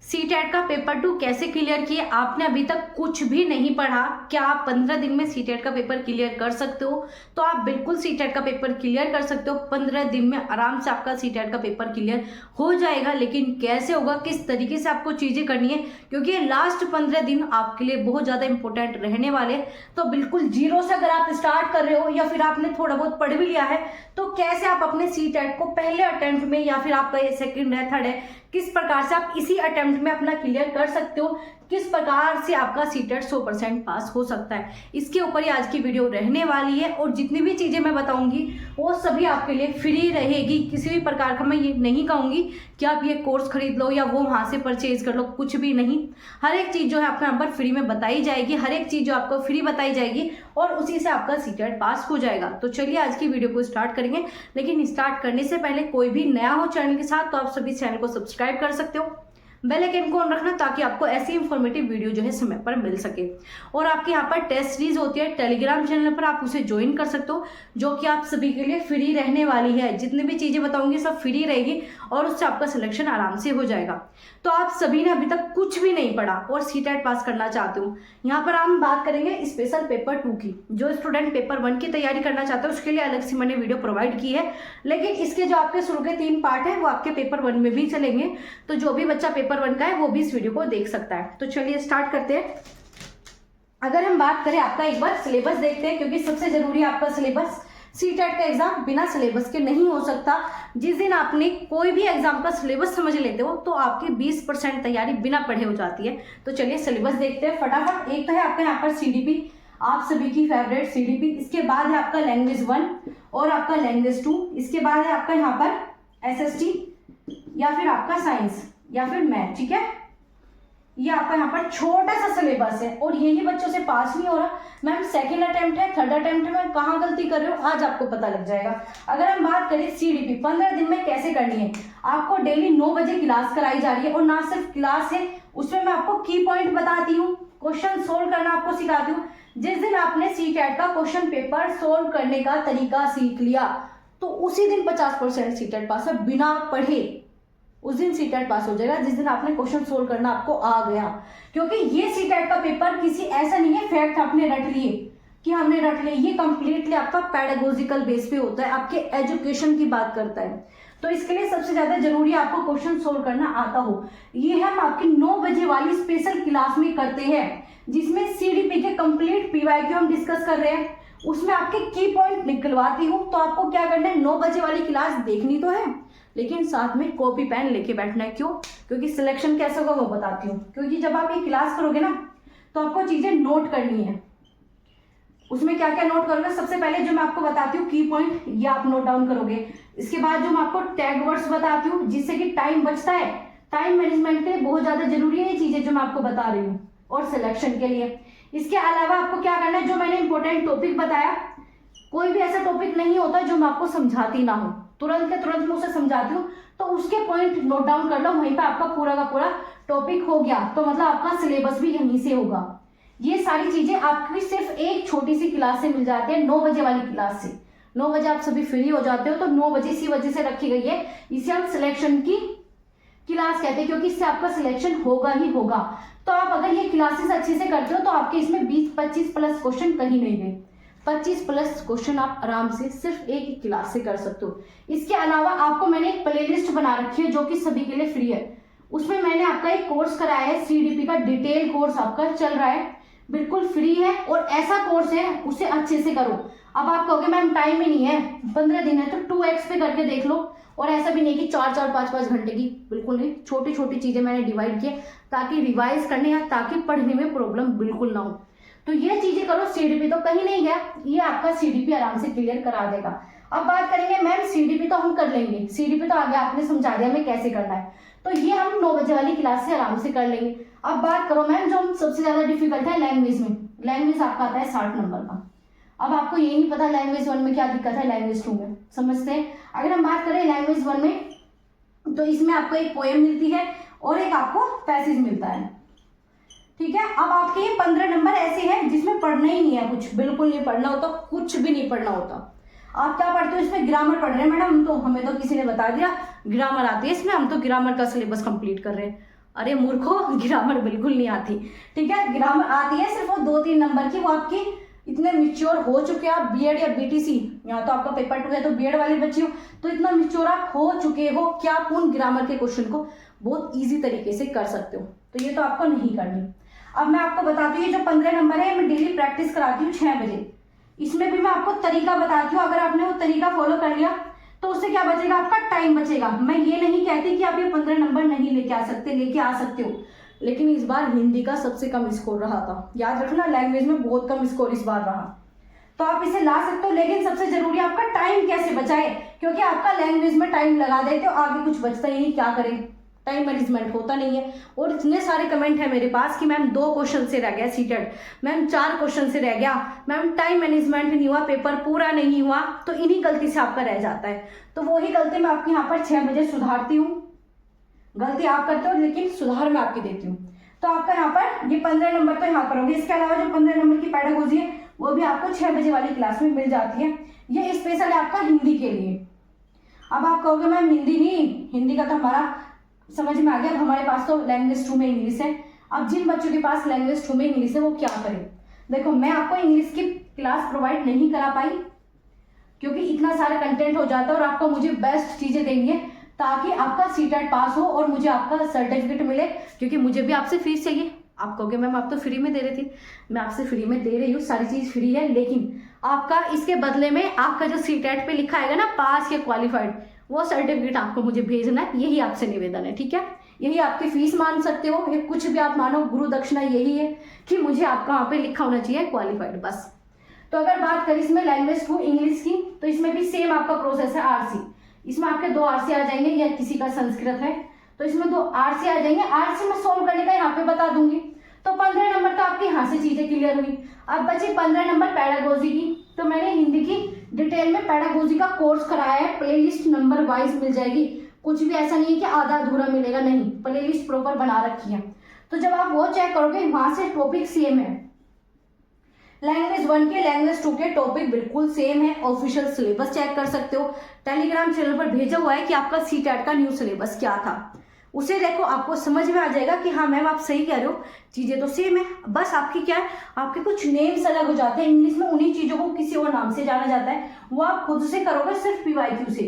CTET का paper 2 कैसे clear किए। आपने अभी तक कुछ भी नहीं पढ़ा, क्या आप 15 दिन में सीटेट का पेपर क्लियर कर सकते हो? तो आप बिल्कुल सीटेट का पेपर क्लियर कर सकते हो। 15 दिन में आराम से आपका सीटेट का पेपर क्लियर हो जाएगा। लेकिन कैसे होगा, किस तरीके से आपको चीज़ें करनी है, क्योंकि लास्ट 15 दिन आपके लिए बहुत ज़्यादा इंपॉर्टेंट रहने वाले। तो बिल्कुल जीरो से अगर आप स्टार्ट कर रहे हो या फिर आपने थोड़ा बहुत पढ़ भी लिया है, तो कैसे आप अपने सीटेट को पहले अटेम्प्ट में या फिर आपका ये सेकंड है, थर्ड है, किस प्रकार से आप इसी अटेम्प्ट में अपना क्लियर कर सकते हो, किस प्रकार से आपका सीटेट 100% पास हो सकता है, इसके ऊपर ही आज की वीडियो रहने वाली है। और जितनी भी चीज़ें मैं बताऊंगी वो सभी आपके लिए फ्री रहेगी। किसी भी प्रकार का मैं ये नहीं कहूँगी कि आप ये कोर्स खरीद लो या वो वहाँ से परचेज कर लो, कुछ भी नहीं। हर एक चीज़ जो है आपको यहाँ पर फ्री में बताई जाएगी, हर एक चीज़ जो आपको फ्री बताई जाएगी और उसी से आपका सीटेट पास हो जाएगा। तो चलिए आज की वीडियो को स्टार्ट करेंगे। लेकिन स्टार्ट करने से पहले कोई भी नया हो चैनल के साथ तो आप सभी चैनल को सब्सक्राइब कर सकते हो, बेल आइकन को ऑन रखना ताकि आपको ऐसी इंफॉर्मेटिव वीडियो जो है समय पर मिल सके। और आपके यहाँ पर टेस्ट सीरीज होती है टेलीग्राम चैनल पर, आप उसे ज्वाइन कर सकते हो, जो कि आप सभी के लिए फ्री रहने वाली है। जितनी भी चीज़ें बताऊंगी सब फ्री रहेगी और उससे आपका सिलेक्शन आराम से हो जाएगा। तो आप सभी ने अभी तक कुछ भी नहीं पढ़ा और सीटेट पास करना चाहते हो, यहाँ पर हम बात करेंगे स्पेशल पेपर 2 की। जो स्टूडेंट पेपर 1 की तैयारी करना चाहते हो उसके लिए अलग से मैंने वीडियो प्रोवाइड की है, लेकिन इसके जो आपके शुरू के 3 पार्ट है वो आपके पेपर 1 में भी चलेंगे। तो जो भी बच्चा पेपर 1 का है वो भी इस वीडियो को देख सकता है। तो चलिए स्टार्ट करते हैं। अगर हम बात करें आपका, एक बार सिलेबस देखते हैं, क्योंकि सबसे जरूरी है आपका सिलेबस। सीटेट का एग्जाम बिना सिलेबस के नहीं हो सकता। जिस दिन आपने कोई भी एग्जाम का सिलेबस समझ लेते हो तो आपकी 20% तैयारी बिना पढ़े हो जाती है। तो चलिए सिलेबस देखते हैं फटाफट। एक तो है आपका यहाँ पर सीडीपी, आप सभी की फेवरेट सीडीपी। इसके बाद है आपका लैंग्वेज 1 और आपका लैंग्वेज 2। इसके बाद है आपका यहाँ पर एसएसटी या फिर आपका साइंस या फिर मैथ। ठीक है, ये आपका यहाँ पर छोटा सा सिलेबस है और यही बच्चों से पास नहीं हो रहा। मैम सेकंड अटेम्प्ट है, थर्ड अटेम्प्ट में कहाँ गलती कर रहे हो आज आपको पता लग जाएगा। अगर हम बात करें सीडीपी 15 दिन में कैसे करनी है, आपको डेली 9 बजे क्लास कराई जा रही है। और ना सिर्फ क्लास है, उसमें मैं आपको की पॉइंट बताती हूँ, क्वेश्चन सोल्व करना आपको सिखाती हूँ। जिस दिन आपने सीटेट का क्वेश्चन पेपर सोल्व करने का तरीका सीख लिया तो उसी दिन 50% सीटेट पास है बिना पढ़े। उस दिन सीटेट पास हो जाएगा जिस दिन आपने क्वेश्चन सोल्व करना आपको आ गया। क्योंकि ये सीटेट का पेपर किसी ऐसा नहीं है फैक्ट आपने रट लिए कि हमने रट लिए, ये कंप्लीटली आपका पेडागोजिकल बेस पे होता है, आपके एजुकेशन की बात करता है। तो इसके लिए सबसे ज्यादा जरूरी है आपको क्वेश्चन सोल्व करना आता हो। ये हम आपकी 9 बजे वाली स्पेशल क्लास में करते हैं, जिसमें सीडीपी के कंप्लीट पीवाईक्यू हम डिस्कस कर रहे हैं। उसमें आपके की पॉइंट निकलवाती हूँ। तो आपको क्या करना है, 9 बजे वाली क्लास देखनी तो है, लेकिन साथ में कॉपी पेन लेके बैठना है। क्यों? क्योंकि सिलेक्शन कैसे होगा वो बताती हूँ। क्योंकि जब आप ये क्लास करोगे ना तो आपको चीजें नोट करनी है। उसमें क्या क्या नोट करोगे, सबसे पहले जो मैं आपको बताती हूँ की पॉइंट, ये आप नोट डाउन करोगे। इसके बाद जो मैं आपको टैग वर्ड्स बताती हूँ जिससे कि टाइम बचता है, टाइम मैनेजमेंट के लिए बहुत ज्यादा जरूरी है ये चीजें जो मैं आपको बता रही हूँ, और सिलेक्शन के लिए। इसके अलावा आपको क्या करना है, जो मैंने इंपॉर्टेंट टॉपिक बताया, कोई भी ऐसा टॉपिक नहीं होता जो मैं आपको समझाती ना हो, तुरंत के तुरंत मैं उसे समझाती हूँ। तो उसके पॉइंट नोट डाउन कर लो, वहीं पे आपका पूरा का पूरा टॉपिक हो गया। तो मतलब आपका सिलेबस भी यहीं से होगा। ये सारी चीजें आपकी सिर्फ एक छोटी सी क्लास से मिल जाती है, 9 बजे वाली क्लास से। 9 बजे आप सभी फ्री हो जाते हो, तो 9 बजे इसी वजह से रखी गई है। इसे हम सिलेक्शन की क्लास कहते हैं, क्योंकि इससे आपका सिलेक्शन होगा ही होगा। तो आप अगर ये क्लासेस अच्छे से करते हो तो आपके इसमें 20-25 प्लस क्वेश्चन कहीं नहीं गए। 25 प्लस क्वेश्चन आप आराम से सिर्फ एक ही क्लास से कर सकते हो। इसके अलावा आपको मैंने एक प्लेलिस्ट बना रखी है जो कि सभी के लिए फ्री है। उसमें मैंने आपका एक कोर्स कराया है, सीडीपी का डिटेल कोर्स आपका चल रहा है, बिल्कुल फ्री है। और ऐसा कोर्स है उसे अच्छे से करो। अब आप कहोगे मैम टाइम ही नहीं है, 15 दिन है, तो 2x पे करके देख लो। और ऐसा भी नहीं कि 4-4, 5-5 घंटे की, बिल्कुल नहीं। छोटी छोटी चीजें मैंने डिवाइड की ताकि रिवाइज करने या ताकि पढ़ने में प्रॉब्लम बिल्कुल ना हो। तो ये चीजें करो, सीडीपी तो कहीं नहीं गया, ये आपका सीडीपी आराम से क्लियर करा देगा। अब बात करेंगे मैम सीडीपी तो हम कर लेंगे, सीडीपी तो आगे आपने समझा दिया हमें कैसे करना है, तो ये हम 9 बजे वाली क्लास से आराम से कर लेंगे। अब बात करो मैम जो सबसे ज्यादा डिफिकल्ट है लैंग्वेज में, लैंग्वेज आपका आता है 60 नंबर का। अब आपको ये नहीं पता लैंग्वेज 1 में क्या दिक्कत है, लैंग्वेज 2 में समझते हैं। अगर हम बात करें लैंग्वेज 1 में, तो इसमें आपको एक पोएम मिलती है और एक आपको पैसेज मिलता है। ठीक है, अब आपके ये 15 नंबर ऐसे हैं जिसमें पढ़ना ही नहीं है, कुछ बिल्कुल नहीं पढ़ना होता, कुछ भी नहीं पढ़ना होता। आप क्या पढ़ते हो, इसमें ग्रामर पढ़ रहे हैं मैडम, तो हमें तो किसी ने बता दिया ग्रामर आती है इसमें, हम तो ग्रामर का सिलेबस कंप्लीट कर रहे हैं। अरे मूर्खो, ग्रामर बिल्कुल नहीं आती। ठीक है, ग्रामर आती है सिर्फ वो 2-3 नंबर की, वो आपकी इतने मिच्योर हो चुके हैं आप बीएड या बीटीसी, यहाँ तो आपका पेपर 2 है तो बीएड वाले बच्चे हो, तो इतना मिच्योर आप हो चुके हो कि आप उन ग्रामर के क्वेश्चन को बहुत इजी तरीके से कर सकते हो। तो ये तो आपको नहीं करनी। अब मैं आपको बताती हूँ, ये जो 15 नंबर है मैं डेली प्रैक्टिस कराती हूँ 6 बजे। इसमें भी मैं आपको तरीका बताती हूँ, अगर आपने वो तरीका फॉलो कर लिया तो उससे क्या बचेगा, आपका टाइम बचेगा। मैं ये नहीं कहती कि आप ये 15 नंबर नहीं लेके आ सकते, लेके आ सकते हो, लेकिन इस बार हिंदी का सबसे कम स्कोर रहा था, याद रखना, लैंग्वेज में बहुत कम स्कोर इस बार रहा। तो आप इसे ला सकते हो, लेकिन सबसे जरूरी आपका टाइम कैसे बचाए, क्योंकि आपका लैंग्वेज में टाइम लगा देते हो, आगे कुछ बचता ही नहीं, क्या करें, टाइम मैनेजमेंट होता नहीं है। और इतने सारे कमेंट है मेरे पास कि मैम 2 क्वेश्चन से रह गया सीटेट, मैम 4 क्वेश्चन से रह गया, मैम टाइम मैनेजमेंट नहीं हुआ, पेपर पूरा नहीं हुआ। तो इन्हीं गलती से आपका रह जाता है। तो वही गलती मैं आपके यहाँ पर 6 बजे सुधारती हूँ। गलती आप करते हो लेकिन सुधार मैं आपकी देती हूँ। तो आपका यहाँ पर ये 15 नंबर तो यहाँ करोगे। इसके अलावा जो 15 नंबर की पेडागोजी है वो भी आपको 6 बजे वाली क्लास में मिल जाती है। ये स्पेशल है आपका हिंदी के लिए। अब आप कहोगे मैम हिंदी नहीं, हिंदी का तो हमारा समझ में आ गया, अब हमारे पास तो लैंग्वेज 2 में इंग्लिश है। अब जिन बच्चों के पास लैंग्वेज 2 में इंग्लिश है वो क्या करें। देखो, मैं आपको इंग्लिश की क्लास प्रोवाइड नहीं करा पाई क्योंकि इतना सारा कंटेंट हो जाता है और आपको मुझे बेस्ट चीजें देनी है ताकि आपका सीटेट पास हो और मुझे आपका सर्टिफिकेट मिले, क्योंकि मुझे भी आपसे फीस चाहिए। आप कहोगे मैम आप तो फ्री में दे रही थी, मैं आपसे फ्री में दे रही हूँ, सारी चीज फ्री है, लेकिन आपका इसके बदले में आपका जो सीटेट पे लिखा आएगा ना पास या क्वालिफाइड, वो सर्टिफिकेट आपको मुझे भेजना है। यही आपसे निवेदन है, ठीक है। यही आपकी फीस मान सकते हो या कुछ भी आप मानो, गुरु दक्षिणा यही है कि मुझे आपका वहाँ पे लिखा होना चाहिए क्वालिफाइड, बस। तो अगर बात करें इसमें लैंग्वेज 2 इंग्लिश की, तो इसमें भी सेम आपका प्रोसेस है आरसी। इसमें आपके 2 आरसी आ जाएंगे, या किसी का संस्कृत है तो इसमें 2 आरसी आ जाएंगे। आरसी में सोल्व करने का यहाँ पे बता दूंगी। तो 15 नंबर तो आपके यहाँ से चीजें क्लियर हुई। अब बचे 15 नंबर पैडागोजी की। तो मैंने हिंदी की डिटेल में पैडागोजी का कोर्स कराया है, प्लेलिस्ट नंबर वाइज मिल जाएगी, कुछ भी ऐसा नहीं है कि आधा अधूरा मिलेगा, नहीं, प्लेलिस्ट प्रॉपर बना रखी है। तो जब आप वो चेक करोगे वहां से टॉपिक सेम है, लैंग्वेज 1 के लैंग्वेज 2 के टॉपिक बिल्कुल सेम है। ऑफिशियल सिलेबस चेक कर सकते हो, टेलीग्राम चैनल पर भेजा हुआ है कि आपका सीटेट का न्यू सिलेबस क्या था, उसे देखो, आपको समझ में आ जाएगा कि हाँ मैम आप सही कह रहे हो, चीजें तो सेम है, बस आपकी क्या है, आपके कुछ नेम्स अलग हो जाते हैं। इंग्लिश में उन्हीं चीजों को किसी और नाम से जाना जाता है, वो आप खुद से करोगे सिर्फ पीवाईक्यू से।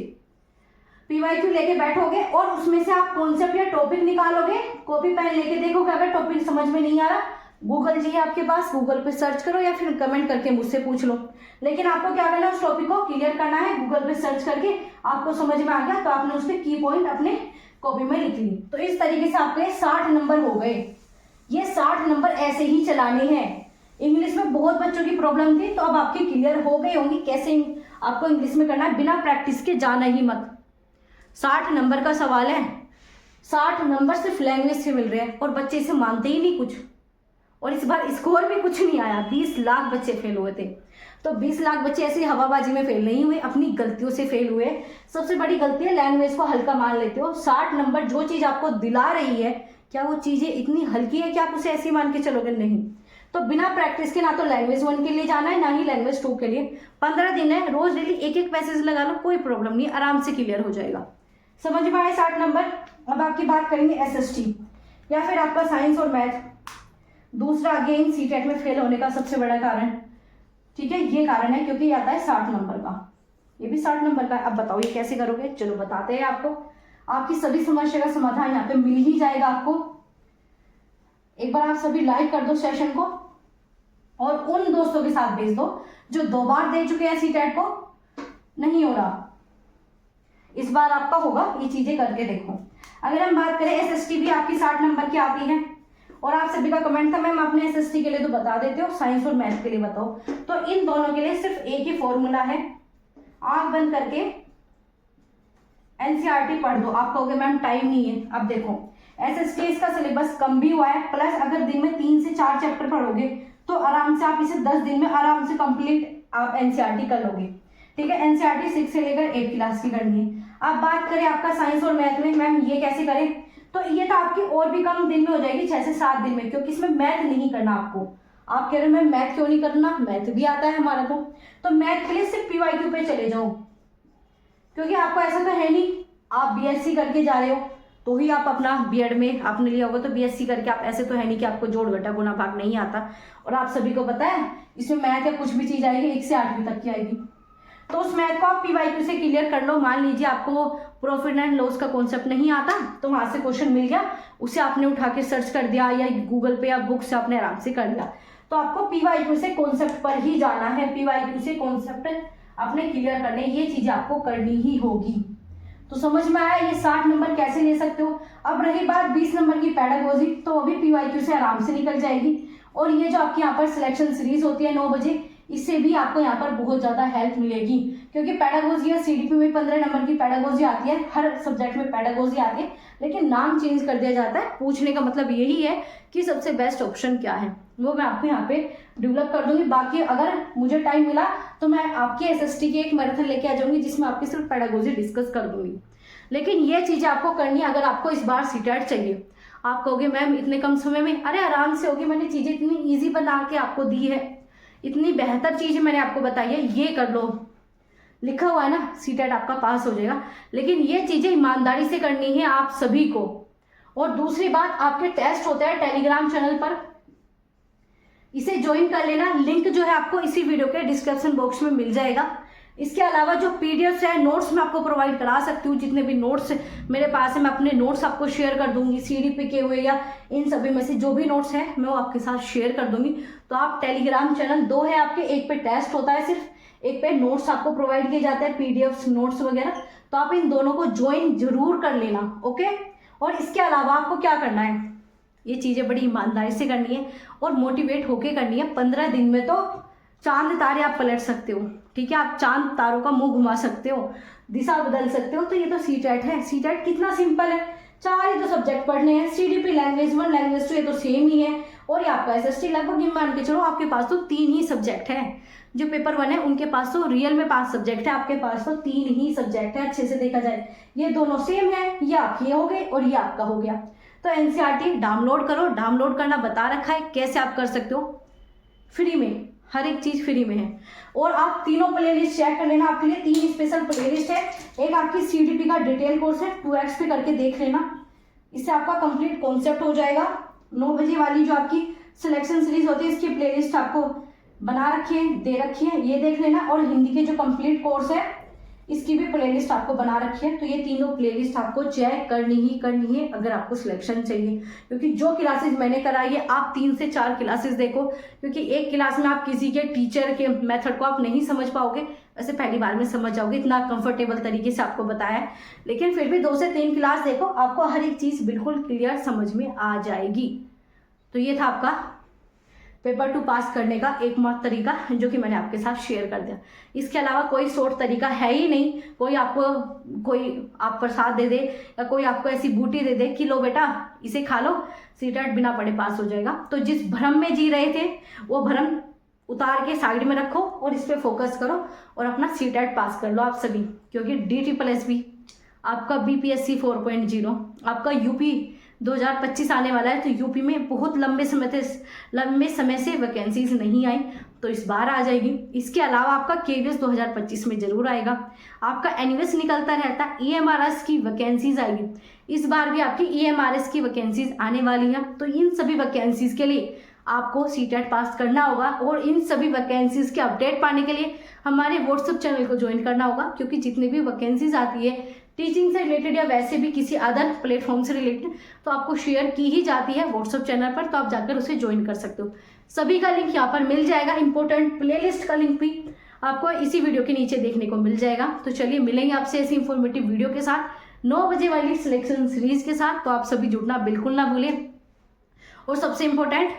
पीवाईक्यू लेके बैठोगे और उसमें से आप कॉन्सेप्ट या टॉपिक निकालोगे, कॉपी पेन लेके देखोगे, अगर टॉपिक समझ में नहीं आ रहा, गूगल जी है आपके पास, गूगल पे सर्च करो या फिर कमेंट करके मुझसे पूछ लो। लेकिन आपको क्या करना है, उस टॉपिक को क्लियर करना है। गूगल पे सर्च करके आपको समझ में आ गया तो आपने उसके की पॉइंट अपने कॉपी में लिख ली। तो इस तरीके से आपके 60 नंबर हो गए। ये 60 नंबर ऐसे ही चलाने हैं। इंग्लिश में बहुत बच्चों की प्रॉब्लम थी, तो अब आपकी क्लियर हो गई होंगी कैसे आपको इंग्लिश में करना है, बिना प्रैक्टिस के जाना ही मत। 60 नंबर का सवाल है, 60 नंबर सिर्फ लैंग्वेज से मिल रहे हैं और बच्चे इसे मानते ही नहीं कुछ। और इस बार स्कोर भी कुछ नहीं आया, 20 लाख बच्चे फेल हुए थे। तो 20 लाख बच्चे ऐसे हवाबाजी में फेल नहीं हुए, अपनी गलतियों से फेल हुए। सबसे बड़ी गलती है लैंग्वेज को हल्का मान लेते हो। 60 नंबर जो चीज आपको दिला रही है, क्या वो चीजें इतनी हल्की है कि आप उसे ऐसे ही मान के चलोगे, नहीं। तो बिना प्रैक्टिस के ना तो लैंग्वेज 1 के लिए जाना है, ना ही लैंग्वेज 2 के लिए। 15 दिन है, रोज डेली एक पैसेज लगा लो, कोई प्रॉब्लम नहीं, आराम से क्लियर हो जाएगा। समझ में आए 60 नंबर। अब आपकी बात करेंगे SST या फिर आपका साइंस और मैथ। दूसरा अगेन सीटेट में फेल होने का सबसे बड़ा कारण, ठीक है, ये कारण है क्योंकि आता है 60 नंबर का, ये भी 60 नंबर का है। अब बताओ ये कैसे करोगे, चलो बताते हैं आपको। आपकी सभी समस्या का समाधान यहाँ पे मिल ही जाएगा आपको। एक बार आप सभी लाइक कर दो सेशन को और उन दोस्तों के साथ भेज दो जो 2 बार दे चुके हैं सीटेट को, नहीं हो रहा, इस बार आपका होगा, ये चीजें करके देखो। अगर हम बात करें SST भी आपकी 60 नंबर की आती है। और आप सभी का कमेंट था मैम आपने SST के लिए तो बता देते हो, साइंस और मैथ के लिए बताओ। तो इन दोनों के लिए सिर्फ एक ही फॉर्मूला है, आंख बंद करके NCERT पढ़ दो। आप कहोगे मैम टाइम नहीं है। अब देखो SST इसका सिलेबस कम भी हुआ है, प्लस अगर दिन में 3 से 4 चैप्टर पढ़ोगे तो आराम से आप इसे 10 दिन में आराम से कंप्लीट आप NCERT कर लोगे, ठीक है। NCERT 6 से लेकर 8 क्लास की करनी है। अब बात करें आपका साइंस और मैथ में, मैम ये कैसे करें, तो ये तो आपकी और भी कम दिन में हो जाएगी, 6 से 7 दिन में, क्योंकि इसमें मैथ नहीं करना आपको। आप कह रहे हो मैम मैथ क्यों नहीं करना, मैथ भी आता है हमारा तो मैथ के लिए सिर्फ PYQ पे चले जाओ, क्योंकि आपको ऐसा तो है नहीं आप BSc करके जा रहे हो तो ही आप अपना बीएड में आपने लिया होगा, तो बीएससी करके आप, ऐसे तो है नहीं कि आपको जोड़ घटा गुना भाग नहीं आता। और आप सभी को पता है इसमें मैथ या कुछ भी चीज़ आएगी 1 से 8वीं तक की आएगी, तो उस मैथ को आप पीवाईक्यू से क्लियर कर लो। मान लीजिए आपको प्रॉफिट एंड लॉस का कॉन्सेप्ट नहीं आता, तो वहां से क्वेश्चन मिल गया, उसे आपने उठा के सर्च कर दिया या गूगल पे या बुक से आपने आराम से कर लिया। तो आपको पीवाईक्यू से कॉन्सेप्ट पर ही जाना है, पीवाईक्यू से कॉन्सेप्ट आपने क्लियर करने, ये चीजें आपको करनी ही होगी। तो समझ में आया ये 60 नंबर कैसे ले सकते हो। अब रही बात 20 नंबर की पेडागोजी, तो वो भी पीवाईक्यू से आराम से निकल जाएगी। और ये जो आपकी यहाँ पर सिलेक्शन सीरीज होती है 9 बजे, इससे भी आपको यहाँ पर बहुत ज़्यादा हेल्प मिलेगी, क्योंकि पेडागोजी या सीडीपी में 15 नंबर की पेडागोजी आती है, हर सब्जेक्ट में पेडागोजी आती है, लेकिन नाम चेंज कर दिया जाता है। पूछने का मतलब यही है कि सबसे बेस्ट ऑप्शन क्या है, वो मैं आपको यहाँ पे डेवलप कर दूंगी। बाकी अगर मुझे टाइम मिला तो मैं आपके एसएसटी की एक मैराथन लेके आ जाऊंगी, जिसमें आपकी सिर्फ पेडागोजी डिस्कस कर दूंगी। लेकिन ये चीज़ें आपको करनी है अगर आपको इस बार सीटेट चाहिए। आप कहोगे मैम इतने कम समय में, अरे आराम से होगी, मैंने चीज़ें इतनी ईजी बना के आपको दी है, इतनी बेहतर चीज़ मैंने आपको बताई है, ये कर लो, लिखा हुआ है ना सीटेट आपका पास हो जाएगा। लेकिन ये चीज़ें ईमानदारी से करनी है आप सभी को। और दूसरी बात, आपके टेस्ट होते हैं टेलीग्राम चैनल पर, इसे ज्वाइन कर लेना, लिंक जो है आपको इसी वीडियो के डिस्क्रिप्शन बॉक्स में मिल जाएगा। इसके अलावा जो पीडीएफ है, नोट्स मैं आपको प्रोवाइड करा सकती हूँ, जितने भी नोट्स मेरे पास है मैं अपने नोट्स आपको शेयर कर दूंगी, सीडीपी के हुए या इन सभी में से जो भी नोट्स हैं मैं वो आपके साथ शेयर कर दूंगी। तो आप टेलीग्राम चैनल 2 है आपके, एक पे टेस्ट होता है सिर्फ, एक पे नोट्स आपको प्रोवाइड किए जाते हैं, पीडीएफ नोट्स वगैरह, तो आप इन दोनों को ज्वाइन जरूर कर लेना, ओके। और इसके अलावा आपको क्या करना है, ये चीज़ें बड़ी ईमानदारी से करनी है और मोटिवेट होके करनी है। 15 दिन में तो चांद तारे आप पलट सकते हो, ठीक है, आप चांद तारों का मुंह घुमा सकते हो, दिशा बदल सकते हो। तो ये तो सीटेट है। सीटेट कितना सिंपल है, 4 ही तो सब्जेक्ट पढ़ने हैं, सीडीपी लैंग्वेज 1 लैंग्वेज 2 ये तो सेम ही है, और ये आपका एसएसटी लगभग ये मान के चलो आपके पास तो 3 ही सब्जेक्ट है। जो पेपर 1 है उनके पास तो रियल में 5 सब्जेक्ट है, आपके पास तो 3 ही सब्जेक्ट है। अच्छे से देखा जाए ये दोनों सेम है, ये आपके हो गए और ये आपका हो गया। तो एनसीईआरटी डाउनलोड करो, डाउनलोड करना बता रखा है कैसे आप कर सकते हो, फ्री में, हर एक चीज फ्री में है। और आप तीनों प्लेलिस्ट चेक कर लेना, आपके लिए 3 स्पेशल प्लेलिस्ट है। एक आपकी सीडीपी का डिटेल कोर्स है, 2x पे करके देख लेना, इससे आपका कंप्लीट कॉन्सेप्ट हो जाएगा। 9 बजे वाली जो आपकी सिलेक्शन सीरीज होती है, इसकी प्लेलिस्ट आपको बना रखी है, दे रखी है, ये देख लेना। और हिंदी के जो कंप्लीट कोर्स है इसकी भी प्लेलिस्ट आपको बना रखी है। तो ये तीनों प्लेलिस्ट आपको चेक करनी है अगर आपको सिलेक्शन चाहिए, क्योंकि जो क्लासेस मैंने कराई है आप 3 से 4 क्लासेस देखो, क्योंकि एक क्लास में आप किसी के टीचर के मेथड को आप नहीं समझ पाओगे, वैसे पहली बार में समझ जाओगे, इतना कंफर्टेबल तरीके से आपको बताया है। लेकिन फिर भी 2 से 3 क्लास देखो, आपको हर एक चीज़ बिल्कुल क्लियर समझ में आ जाएगी। तो ये था आपका पेपर 2 पास करने का एकमात्र तरीका, जो कि मैंने आपके साथ शेयर कर दिया। इसके अलावा कोई शॉर्ट तरीका है ही नहीं। कोई आप प्रसाद दे दे या कोई आपको ऐसी बूटी दे दे कि लो बेटा इसे खा लो, सीटेट बिना पढ़े पास हो जाएगा। तो जिस भ्रम में जी रहे थे वो भ्रम उतार के साइड में रखो और इस पर फोकस करो और अपना सीटेट पास कर लो आप सभी, क्योंकि DSSB आपका BPSC 4.0 आपका यूपी 2025 आने वाला है। तो यूपी में बहुत लंबे समय से वैकेंसीज नहीं आई, तो इस बार आ जाएगी। इसके अलावा आपका KVS 2025 में जरूर आएगा। आपका एनवीएस निकलता रहता है, EMRS की वैकेंसीज आएगी। इस बार भी आपकी EMRS की वैकेंसीज आने वाली है। तो इन सभी वैकेंसीज के लिए आपको सीटेट पास करना होगा, और इन सभी वैकेंसीज के अपडेट पाने के लिए हमारे व्हाट्सएप चैनल को ज्वाइन करना होगा, क्योंकि जितनी भी वैकेंसीज आती है टीचिंग से रिलेटेड या वैसे भी किसी अदर प्लेटफॉर्म से रिलेटेड, तो आपको शेयर की ही जाती है व्हाट्सएप चैनल पर, तो आप जाकर उसे ज्वाइन कर सकते हो। सभी का लिंक यहाँ पर मिल जाएगा, इंपॉर्टेंट प्लेलिस्ट का लिंक भी आपको इसी वीडियो के नीचे देखने को मिल जाएगा। तो चलिए मिलेंगे आपसे ऐसी इंफॉर्मेटिव वीडियो के साथ, 9 बजे वाली सिलेक्शन सीरीज के साथ। तो आप सभी जुड़ना बिल्कुल ना भूलें। और सबसे इम्पोर्टेंट,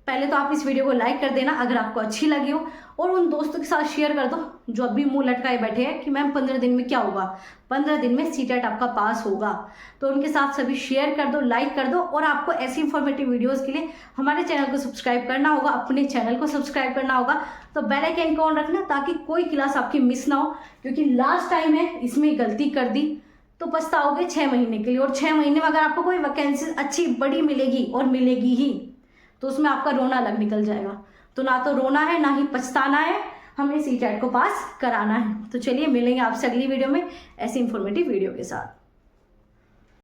पहले तो आप इस वीडियो को लाइक कर देना अगर आपको अच्छी लगी हो, और उन दोस्तों के साथ शेयर कर दो जो अभी मुंह लटकाए बैठे हैं कि मैम 15 दिन में क्या होगा, 15 दिन में सीटेट आपका पास होगा। तो उनके साथ सभी शेयर कर दो, लाइक कर दो। और आपको ऐसी इंफॉर्मेटिव वीडियोस के लिए हमारे चैनल को सब्सक्राइब करना होगा, अपने चैनल को सब्सक्राइब करना होगा। तो बेल आइकन को ऑन रखना ताकि कोई क्लास आपकी मिस ना हो, क्योंकि लास्ट टाइम है इसमें गलती कर दी तो पछताओगे 6 महीने के लिए। और 6 महीने में अगर आपको कोई वैकेंसी अच्छी बड़ी मिलेगी, और मिलेगी ही, तो उसमें आपका रोना अलग निकल जाएगा। तो ना तो रोना है ना ही पछताना है, हमें सीटेट को पास कराना है। तो चलिए मिलेंगे आपसे अगली वीडियो में ऐसी इंफॉर्मेटिव वीडियो के साथ।